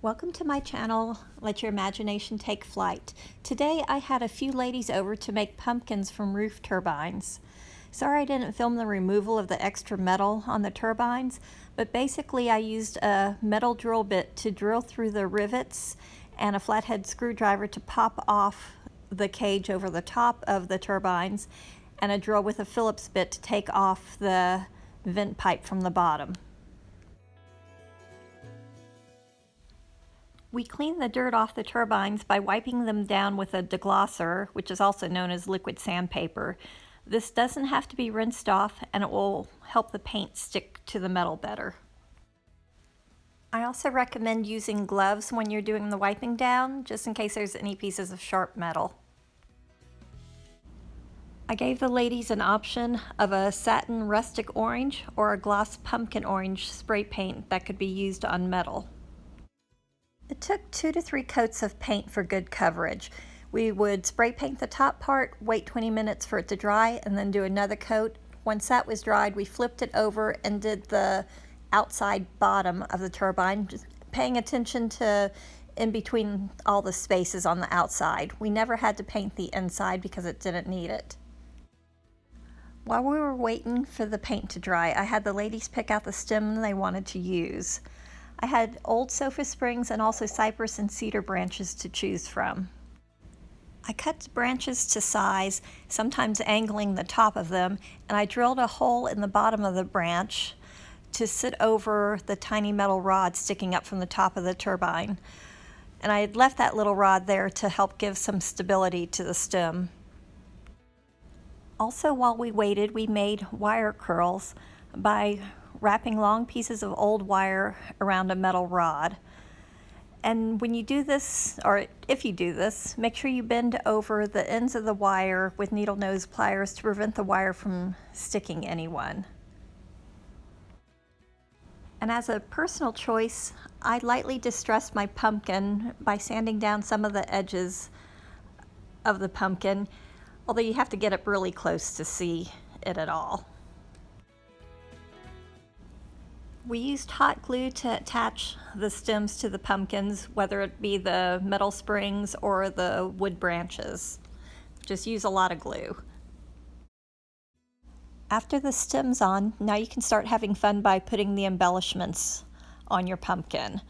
Welcome to my channel, Let Your Imagination Take Flight. Today I had a few ladies over to make pumpkins from roof turbines. Sorry I didn't film the removal of the extra metal on the turbines, but basically I used a metal drill bit to drill through the rivets and a flathead screwdriver to pop off the cage over the top of the turbines, and a drill with a Phillips bit to take off the vent pipe from the bottom. We clean the dirt off the turbines by wiping them down with a deglosser, which is also known as liquid sandpaper. This doesn't have to be rinsed off, and it will help the paint stick to the metal better. I also recommend using gloves when you're doing the wiping down, just in case there's any pieces of sharp metal. I gave the ladies an option of a satin rustic orange or a gloss pumpkin orange spray paint that could be used on metal. It took 2 to 3 coats of paint for good coverage. We would spray paint the top part, wait 20 minutes for it to dry, and then do another coat. Once that was dried, we flipped it over and did the outside bottom of the turbine, just paying attention to in between all the spaces on the outside. We never had to paint the inside because it didn't need it. While we were waiting for the paint to dry, I had the ladies pick out the stem they wanted to use. I had old sofa springs and also cypress and cedar branches to choose from. I cut branches to size, sometimes angling the top of them, and I drilled a hole in the bottom of the branch to sit over the tiny metal rod sticking up from the top of the turbine. And I had left that little rod there to help give some stability to the stem. Also, while we waited, we made wire curls by wrapping long pieces of old wire around a metal rod. And when you do this, or if you do this, make sure you bend over the ends of the wire with needle nose pliers to prevent the wire from sticking anyone. And as a personal choice, I lightly distressed my pumpkin by sanding down some of the edges of the pumpkin, although you have to get up really close to see it at all. We used hot glue to attach the stems to the pumpkins, whether it be the metal springs or the wood branches. Just use a lot of glue. After the stem's on, now you can start having fun by putting the embellishments on your pumpkin.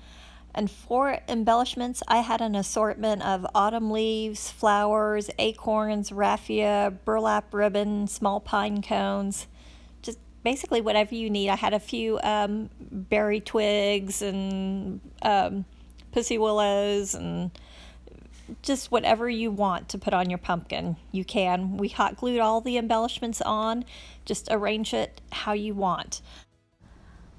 And for embellishments, I had an assortment of autumn leaves, flowers, acorns, raffia, burlap ribbon, small pine cones. Basically whatever you need. I had a few berry twigs and pussy willows, and just whatever you want to put on your pumpkin, you can. We hot glued all the embellishments on, just arrange it how you want.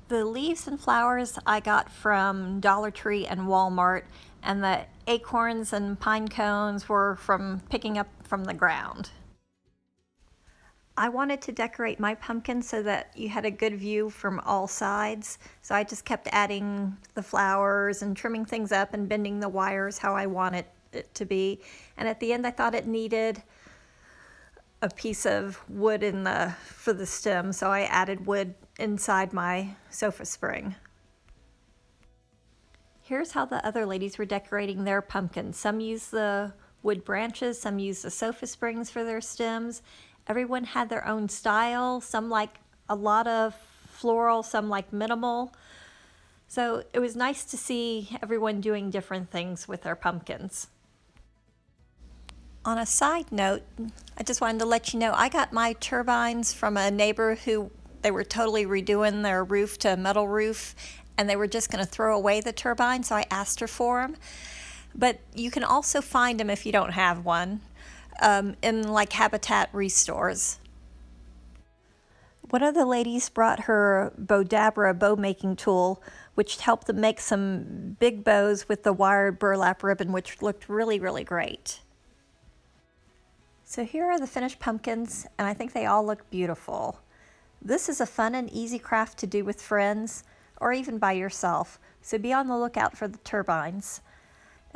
The leaves and flowers I got from Dollar Tree and Walmart, and the acorns and pine cones were from picking up from the ground. I wanted to decorate my pumpkin so that you had a good view from all sides, so I just kept adding the flowers and trimming things up and bending the wires how I wanted it to be. And at the end I thought it needed a piece of wood for the stem, so I added wood inside my sofa spring. Here's how the other ladies were decorating their pumpkins. Some used the wood branches, some used the sofa springs for their stems. Everyone had their own style. Some like a lot of floral, some like minimal. So it was nice to see everyone doing different things with their pumpkins. On a side note, I just wanted to let you know I got my turbines from a neighbor who they were totally redoing their roof to a metal roof, and they were just going to throw away the turbine, so I asked her for them. But you can also find them if you don't have one. In like Habitat restores. One of the ladies brought her Bodabra bow making tool, which helped them make some big bows with the wired burlap ribbon, which looked really, really great. So here are the finished pumpkins, and I think they all look beautiful. This is a fun and easy craft to do with friends, or even by yourself, so be on the lookout for the turbines.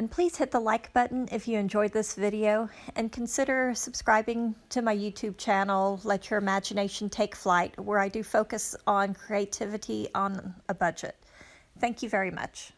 And please hit the like button if you enjoyed this video, and consider subscribing to my YouTube channel, Let Your Imagination Take Flight, where I do focus on creativity on a budget. Thank you very much.